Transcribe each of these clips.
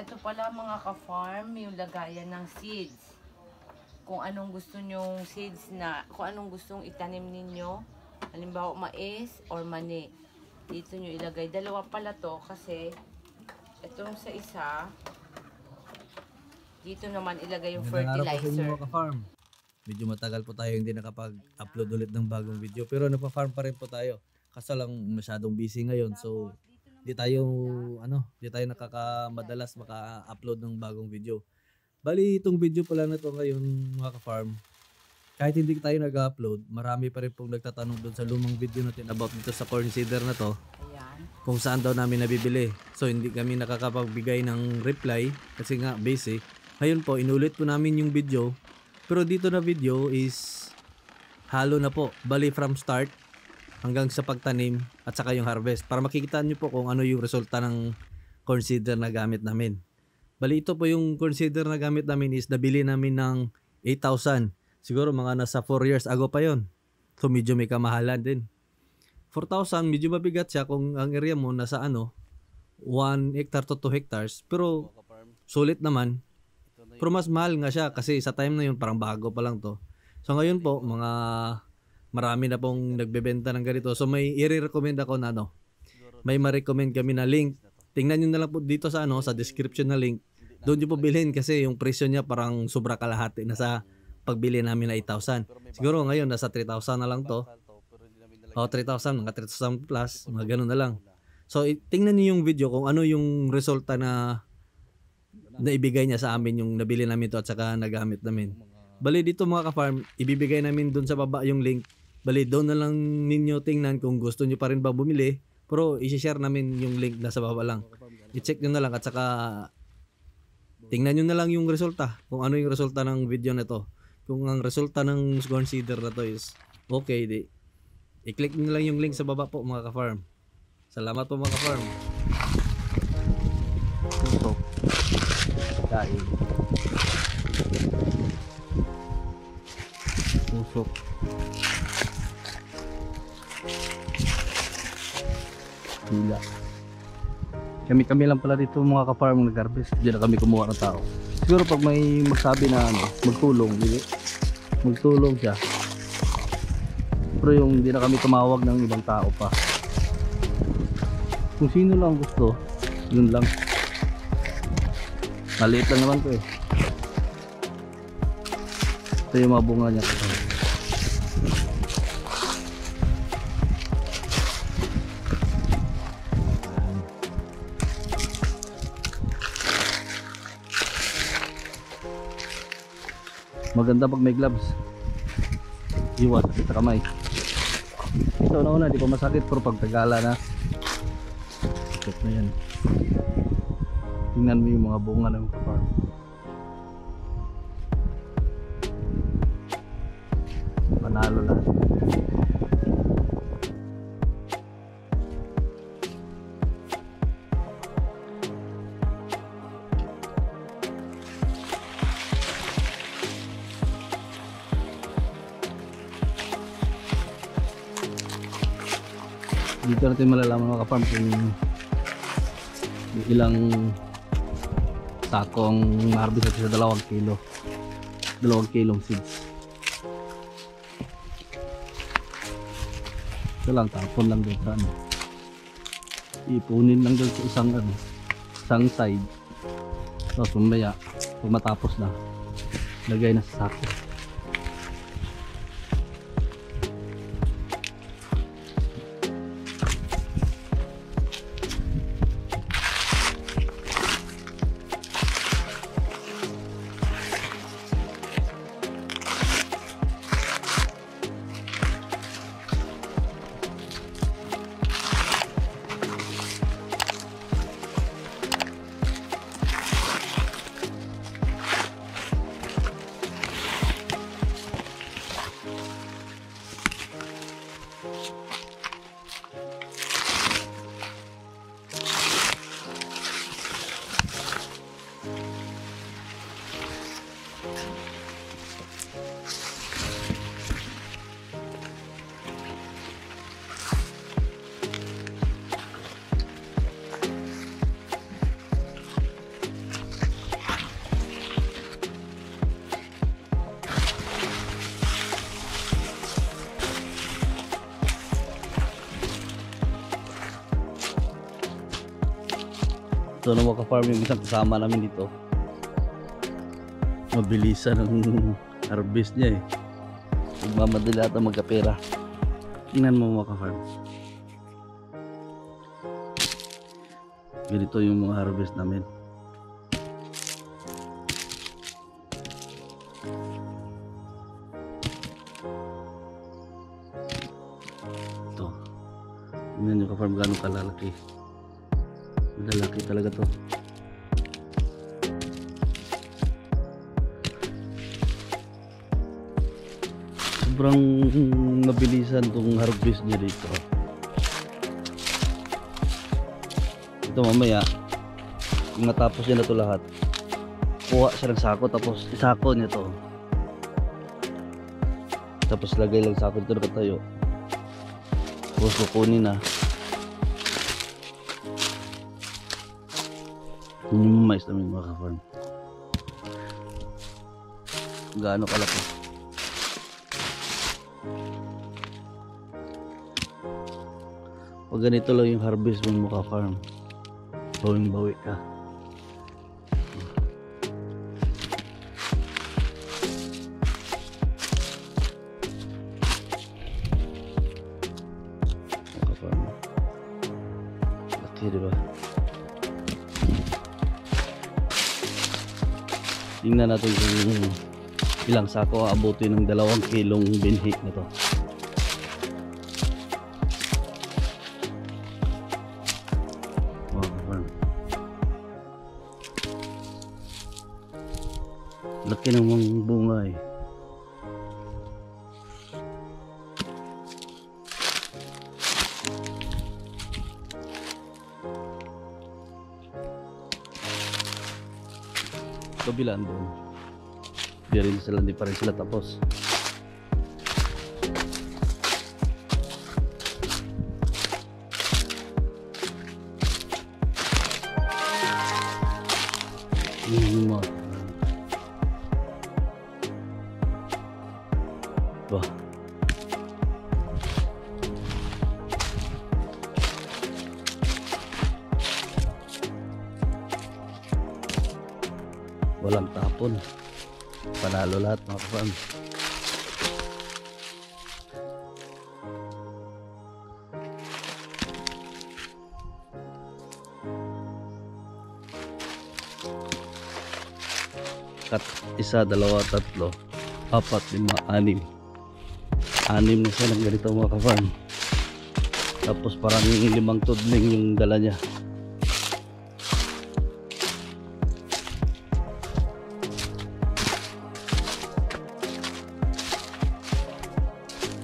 Ito pala mga ka-farm, yung lagayan ng seeds. Kung anong gusto nyong seeds na, kung anong gustong itanim ninyo. Halimbawa mais or mani. Dito nyo ilagay. Dalawa pala to kasi itong sa isa, dito naman ilagay yung fertilizer. Mga ka-farm. Medyo matagal po tayo hindi nakapag-upload ulit ng bagong video. Pero nagpa-farm pa rin po tayo. Kaso lang masyadong busy ngayon. So, di tayo madalas maka-upload ng bagong video. Bali, itong video pala na to ngayon mga ka-farm. Kahit hindi tayo nag-upload, marami pa rin pong nagtatanong doon sa lumang video natin about dito sa corn seeder na to. Ayan. Kung saan daw namin nabibili. So, hindi kami nakakapagbigay ng reply kasi nga busy. Ngayon po, inulit po namin yung video. Pero dito na video is halo na po. Bali from start hanggang sa pagtanim at saka yung harvest. Para makikita nyo po kung ano yung resulta ng corn seeder na gamit namin. Bali ito po yung corn seeder na gamit namin is nabili namin ng 8,000. Siguro mga nasa 4 years ago pa yon. So medyo may kamahalan din. 4,000 medyo mabigat siya kung ang area mo nasa 1 hectare to 2 hectares. Pero sulit naman. Pero mas mahal nga siya kasi sa time na yun parang bago pa lang to. So ngayon po marami na pong nagbebenta ng ganito. So may i-recommend ako na may ma-recommend kami na link. Tingnan nyo na lang po dito sa sa description na link. Doon nyo po bilhin kasi yung presyo niya parang sobra kalahati na sa pagbili namin na 8,000. Siguro ngayon nasa 3,000 na lang to. O 3,000, mga 3,000 plus, mga ganun na lang. So tingnan niyo yung video kung ano yung resulta na naibigay niya sa amin yung nabili namin to at saka nagamit namin. Bali dito mga ka-farm, ibibigay namin doon sa baba yung link. Bali doon na lang ninyo tingnan kung gusto niyo pa rin ba bumili. Pero i-share namin yung link na sa baba lang. I-check nyo na lang at saka tingnan nyo na lang yung resulta. Kung ano yung resulta ng video na to. Kung ang resulta ng corn seeder na to is okay, i-click nyo lang yung link sa baba po mga ka-farm. Salamat po mga ka-farm. Tusok. Kain. Tusok. Hila. Kami lang pala dito mga ka-farm nag-harvest. Diyan na kami kumuha ng tao. Siguro pag may magsabi na magtulong, magtulong siya. Pero yung hindi na kami tumawag ng ibang tao pa. Kung sino lang gusto, yun lang. Maliit lang naman to eh. Ito yung mga bunga niya. Maganda pag may gloves. Iwas sa kamay. Ito na di pa masakit pero pag tagala na sakit na yan. Tingnan mo yung mga bunga ng ka-farm. Panalo na. Dito natin malalaman mga ka-farm kung ilang sakong harvest natin sa 2 kilo. 2 kilong seeds. Ito lang, tapon lang doon sa ipunin lang doon sa isang side. Tapos mamaya pag matapos na lagay na sa sako. So nung maka-farm yung isang kasama namin dito, mabilisan ang harvest niya eh. Magmamadali ata magkapera. Tingnan mo maka-farm. Ganito yung mga harvest namin. Ito. Tingnan nyo ka-farm gano'ng kalalaki. Malalaki talaga to. Sobrang mabilisan tong harvest niya dito. Ito mamaya, kung natapos niya na to lahat, kuha siya ng sako tapos isako niya to. Tapos lagay lang sako dito nakatayo. Tapos kukunin na. Yun yung mais namin mga ka-farm. Gaano kalaki. Pag ganito lang yung harvest mo mga ka-farm, bawing bawi ka. Mga ka-farm, laki diba? Tingnan natin kung ilang sako aabutin ng 2 kilong binhi na to. Laki ng mga bunga eh. Kabilaan doon. Di pa rin sila tapos. Bah. Walang tapon. Panalo lahat mga ka-farm. Kat 1, 2, 3, 4, 5, 6. 6 na siya ng ganito mga ka-farm. Tapos parang 5 tudling yung dala niya.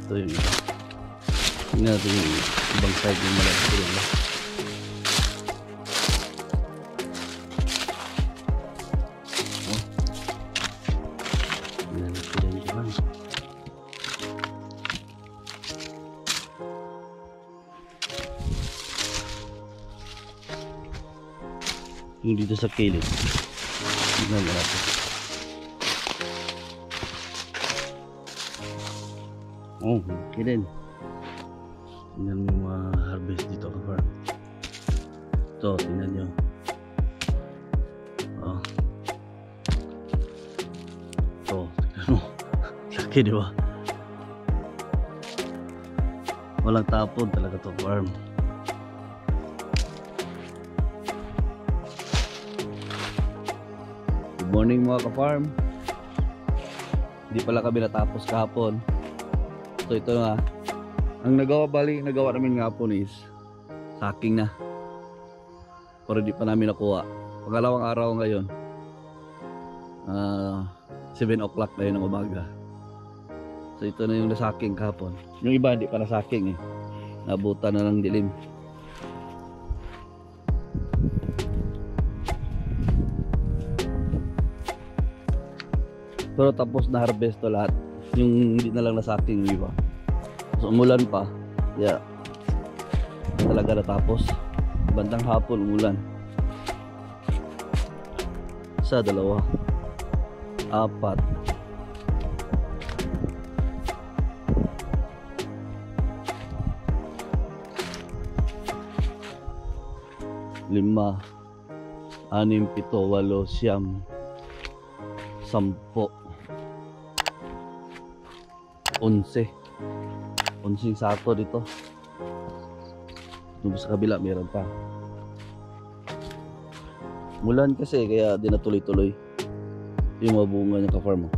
Ito yung iba. Tingnan natin yung ibang side yung malaki rin. Tingnan natin yung iba. Yung dito sa kilid. Tingnan natin. Oh, okay din. Tingnan mo yung mga harvest dito ka-farm. Ito, tingnan nyo. Oh. Ito, tingnan mo. Laki diba? Walang tapon talaga to farm. Good morning mga ka-farm. Hindi pala kami natapos kahapon. So ito na. Ang nagawa namin ngapon is sacking na. Pero di pa namin nakuha. Pangalawang araw ngayon. 7 o'clock na yun ng umaga. So ito na yung nasacking kahapon. Yung iba hindi pa nasacking eh. Nabutan na ng dilim. Pero tapos na harvest to lahat. Yung hindi na lang nasacking yung iba. So umulan pa. Yeah. Talaga natapos. Bandang hapon umulan. 1, 2, 4. 5, 6, 7, 8, 9, 10, 11. 11 sako dito. Doon sa kabila meron pa. Mulan kasi kaya di na tuloy-tuloy yung mga bunga ng ka-farm mo.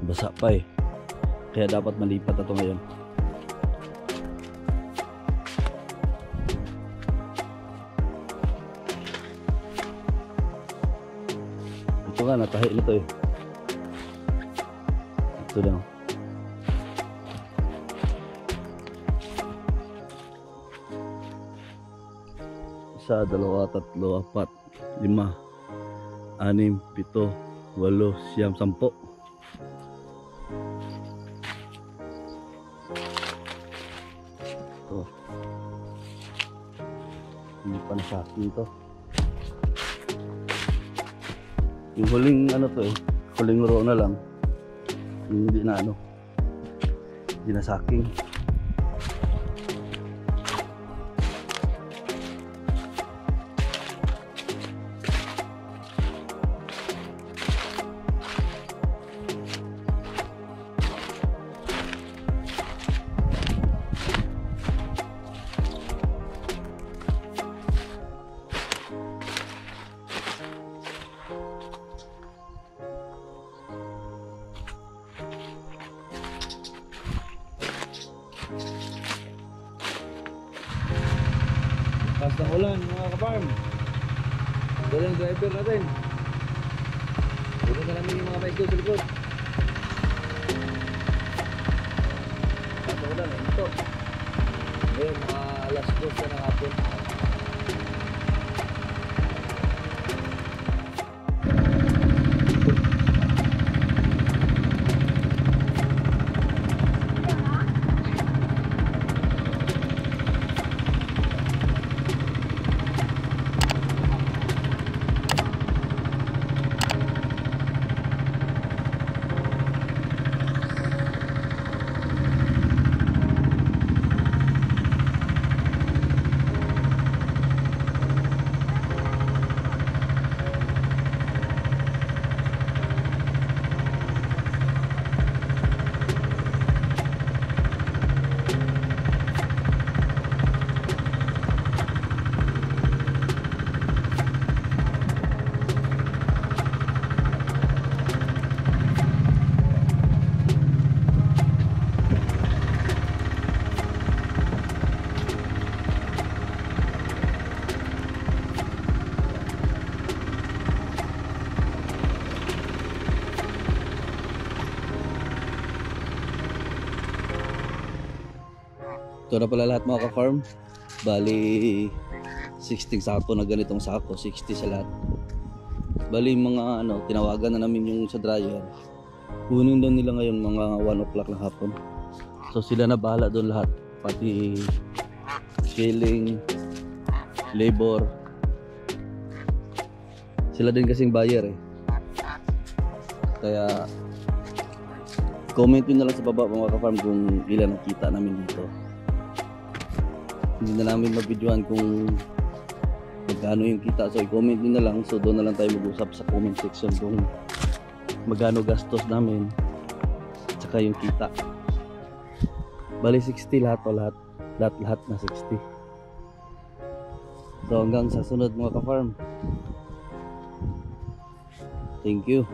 Basa pa eh. Kaya dapat malipat ito ngayon. Ito nga, natahi nito eh. Ito lang. Isa, 2, 3, 4, 5, 6, 7, 8, 9, 10. Ito. Hindi pa nasakin to. Yung huling ano to eh, huling row na lang. Yung hindi na ano, hindi na saking. Pas ng ulan mga ka-farm. Dala yung driver natin. Puro na namin yung mga bike doon sa likod. Pas ng ulan, ito. Ngayon mga alas 2 na ng hapon. Ito na pala lahat mga ka-farm. Bali 60 sako na ganitong sako, 60 sa lahat. Bali mga ano, tinawagan na namin yung sa dryer. Kunin doon nila ngayon mga 1 o'clock ng hapon. So sila na bahala doon lahat, pati scaling, labor. Sila din kasing buyer eh. Kaya comment nyo na lang sa baba mga ka-farm kung ilan ang kita namin dito. Hindi na namin mabidyohan kung magkano yung kita, so i-comment nyo na lang. So doon na lang tayo mag-usap sa comment section kung magkano gastos namin at saka yung kita. Bali 60 lahat o lahat na 60. So hanggang sa sunod mga ka-farm. Thank you.